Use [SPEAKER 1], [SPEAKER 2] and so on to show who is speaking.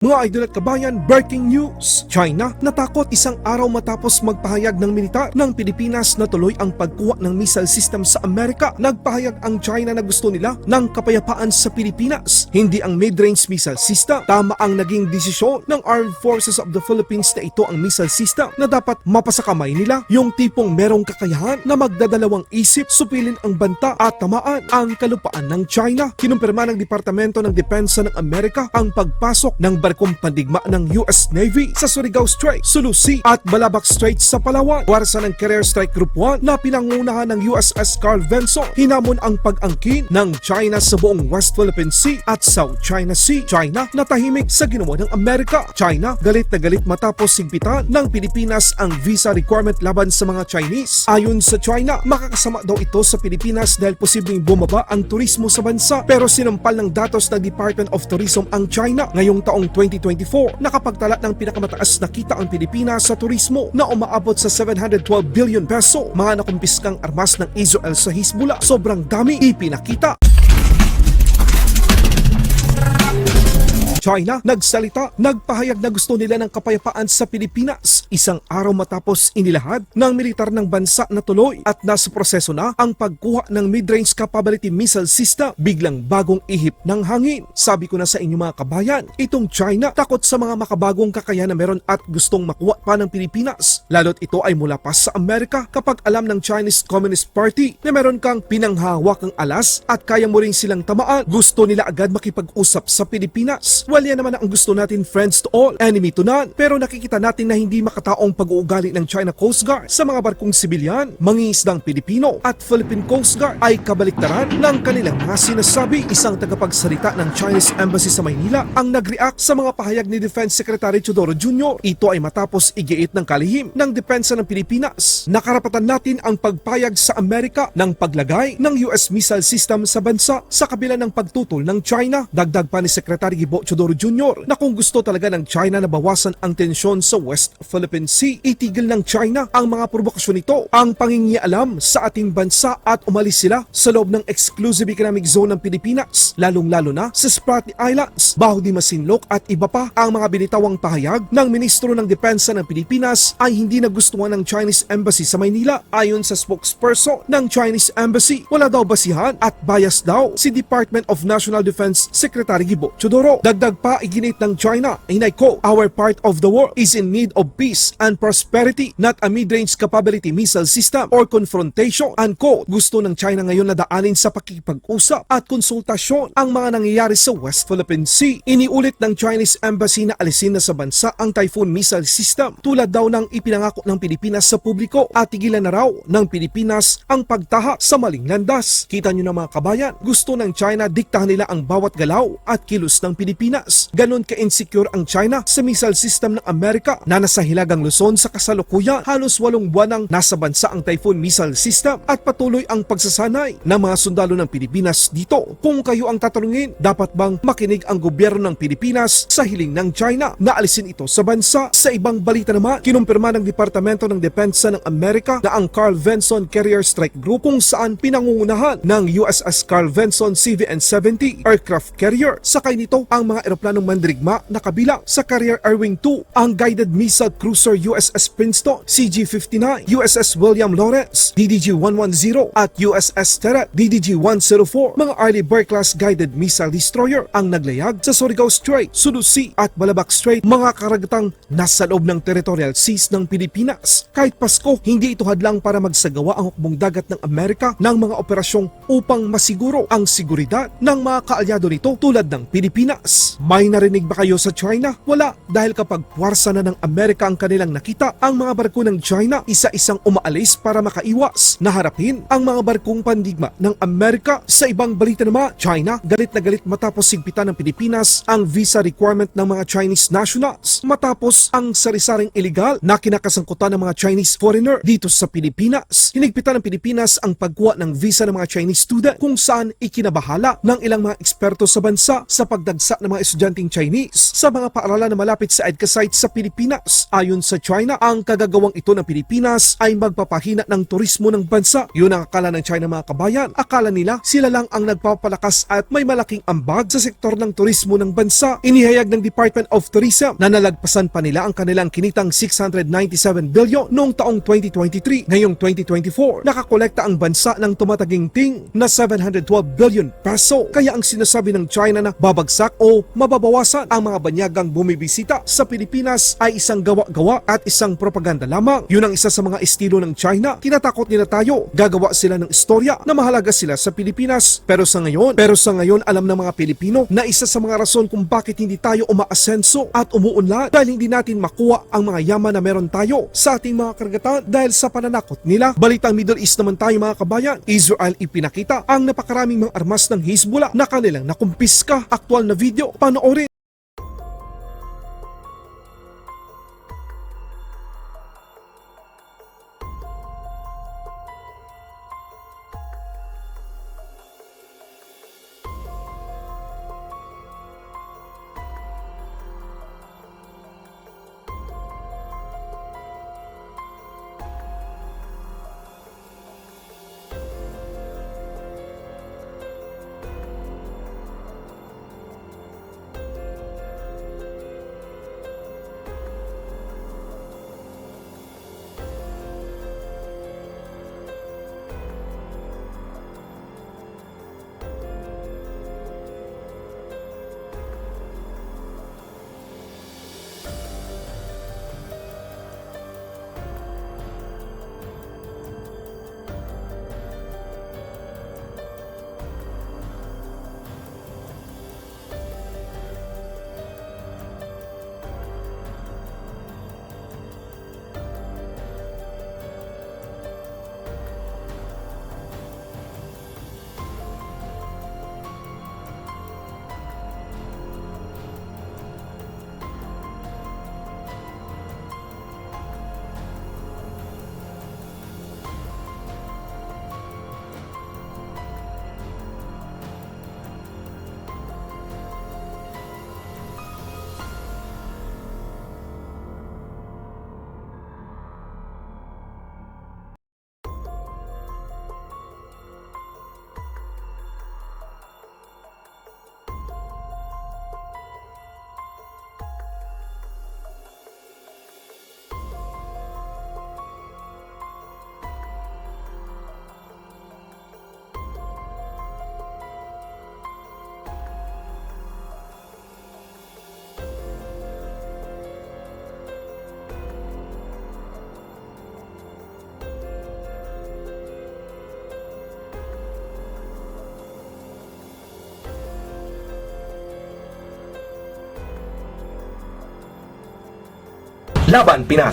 [SPEAKER 1] Mga idol at kabayan, breaking news! China natakot isang araw matapos magpahayag ng militar ng Pilipinas na tuloy ang pagkuha ng missile system sa Amerika. Nagpahayag ang China na gusto nila ng kapayapaan sa Pilipinas, hindi ang mid-range missile system. Tama ang naging desisyon ng Armed Forces of the Philippines na ito ang missile system na dapat mapasakamay nila, yung tipong merong kakayahan na magdadalawang isip, supilin ang banta at tamaan ang kalupaan ng China. Kinumpirma ng Departamento ng Depensa ng Amerika ang pagpasok ng barkong pandigma ng US Navy sa Surigao Strait, Sulu Sea at Balabac Strait sa Palawan. Warsa ng Carrier Strike Group 1 na pinangunahan ng USS Carl Vinson, hinamon ang pag-angkin ng China sa buong West Philippine Sea at South China Sea. China natahimik sa ginawa ng Amerika. China galit na galit matapos sigpitan ng Pilipinas ang visa requirement laban sa mga Chinese. Ayon sa China, makakasama daw ito sa Pilipinas dahil posibleng bumaba ang turismo sa bansa, pero sinampal ng datos ng Department of Tourism ang China ngayong taong 2024, nakapagtala ng pinakamataas na kita ang Pilipinas sa turismo na umaabot sa 712 billion peso. Mga nakumpiskang armas ng Israel sa Hezbollah, sobrang dami ipinakita. China nagsalita, nagpahayag na gusto nila ng kapayapaan sa Pilipinas isang araw matapos inilahad ng militar ng bansa na tuloy at nasa proseso na ang pagkuha ng mid-range capability missile system, biglang bagong ihip ng hangin. Sabi ko na sa inyo mga kabayan, itong China takot sa mga makabagong kakayahan na meron at gustong makuha pa ng Pilipinas, lalo't ito ay mula pa sa Amerika. Kapag alam ng Chinese Communist Party na meron kang pinanghawakang alas at kaya mo rin silang tamaan, gusto nila agad makipag-usap sa Pilipinas. Well, yan naman ang gusto natin, friends to all, enemy to none. Pero nakikita natin na hindi makataong pag-uugali ng China Coast Guard sa mga barkong sibilyan, mangingisdang Pilipino at Philippine Coast Guard ay kabaliktaran ng kanilang mga sinasabi. Isang tagapagsalita ng Chinese Embassy sa Maynila ang nag-react sa mga pahayag ni Defense Secretary Teodoro Jr. Ito ay matapos igiit ng kalihim ng depensa ng Pilipinas. Nakarapatan natin ang pagpayag sa Amerika ng paglagay ng US missile system sa bansa sa kabila ng pagtutol ng China. Dagdag pa ni Secretary Gibo Teodoro Jr. na kung gusto talaga ng China na bawasan ang tensyon sa West Philippine Sea, itigil ng China ang mga provokasyon nito, ang pangingialam sa ating bansa at umalis sila sa loob ng exclusive economic zone ng Pilipinas, lalong-lalo na sa Spratly Islands, Baho di Masinloc at iba pa. Ang mga binitawang pahayag ng Ministro ng Depensa ng Pilipinas ay hindi nagustuhan ng Chinese Embassy sa Maynila. Ayon sa spokesperson ng Chinese Embassy, wala daw basihan at bias daw si Department of National Defense Secretary Gibo Teodoro. Dagdag pa, iginit ng China, and I quote, "Our part of the world is in need of peace and prosperity, not a mid-range capability missile system or confrontation." Unquote. Gusto ng China ngayon na daanin sa pakikipag-usap at konsultasyon ang mga nangyayari sa West Philippine Sea. Iniulit ng Chinese Embassy na alisin na sa bansa ang Typhoon missile system tulad daw ng ipinangako ng Pilipinas sa publiko at tigilan na raw ng Pilipinas ang pagtaha sa maling landas. Kita nyo na mga kabayan, gusto ng China diktahan nila ang bawat galaw at kilos ng Pilipinas. Ganon ka-insecure ang China sa missile system ng Amerika na nasa Hilagang Luzon sa kasalukuyan. Halos 8 buwan nang nasa bansa ang Typhoon missile system at patuloy ang pagsasanay ng mga sundalo ng Pilipinas dito. Kung kayo ang tatanungin, dapat bang makinig ang gobyerno ng Pilipinas sa hiling ng China na alisin ito sa bansa? Sa ibang balita naman, kinumpirma ng Departamento ng Depensa ng Amerika na ang Carl Vinson Carrier Strike Group, kung saan pinangungunahan ng USS Carl Vinson CVN-70 aircraft carrier. Sakay nito ang mga eroplanong mandirigma na kabilang sa Carrier Airwing 2, ang Guided Missile Cruiser USS Princeton CG-59, USS William Lawrence DDG-110 at USS Terret DDG-104. Mga Arleigh Burke-class guided missile destroyer ang naglayag sa Surigao Strait, Sulu Sea at Balabac Strait, mga karagatang nasa loob ng territorial seas ng Pilipinas. Kahit Pasko, hindi ito hadlang para magsagawa ang hukbong dagat ng Amerika ng mga operasyong upang masiguro ang seguridad ng mga kaalyado nito tulad ng Pilipinas. May narinig ba kayo sa China? Wala, dahil kapag puwersa na ng Amerika ang kanilang nakita, ang mga barko ng China isa-isang umaalis para makaiwas na harapin ang mga barkong pandigma ng Amerika. Sa ibang balita naman, China galit na galit matapos sigpitan ng Pilipinas ang visa requirement ng mga Chinese nationals matapos ang sari-saring illegal na kinakasangkutan ng mga Chinese foreigner dito sa Pilipinas. Hinigpitan ng Pilipinas ang pagkuha ng visa ng mga Chinese student, kung saan ikinabahala ng ilang mga eksperto sa bansa sa pagdagsa ng mga mga estudyanteng Chinese sa mga paaralan na malapit sa EDCA site sa Pilipinas. Ayon sa China, ang kagagawang ito ng Pilipinas ay magpapahina ng turismo ng bansa. Yun ang akala ng China, mga kabayan. Akala nila sila lang ang nagpapalakas at may malaking ambag sa sektor ng turismo ng bansa. Inihayag ng Department of Tourism na nalagpasan pa nila ang kanilang kinitang 697 bilyon noong taong 2023. Ngayong 2024, nakakolekta ang bansa ng tumataginting na 712 billion peso. Kaya ang sinasabi ng China na babagsak o mababawasan ang mga banyagang bumibisita sa Pilipinas ay isang gawa-gawa at isang propaganda lamang. Yun ang isa sa mga estilo ng China. Tinatakot nila tayo. Gagawa sila ng istorya na mahalaga sila sa Pilipinas. Pero sa ngayon alam ng mga Pilipino na isa sa mga rason kung bakit hindi tayo umaasenso at umuunlad dahil hindi natin makuha ang mga yaman na meron tayo sa ating mga karagatan dahil sa pananakot nila. Balitang Middle East naman tayo, mga kabayan. Israel ipinakita ang napakaraming mga armas ng Hezbollah na kanilang nakumpiska. Aktual na video, panoorin.
[SPEAKER 2] Laban Pinas.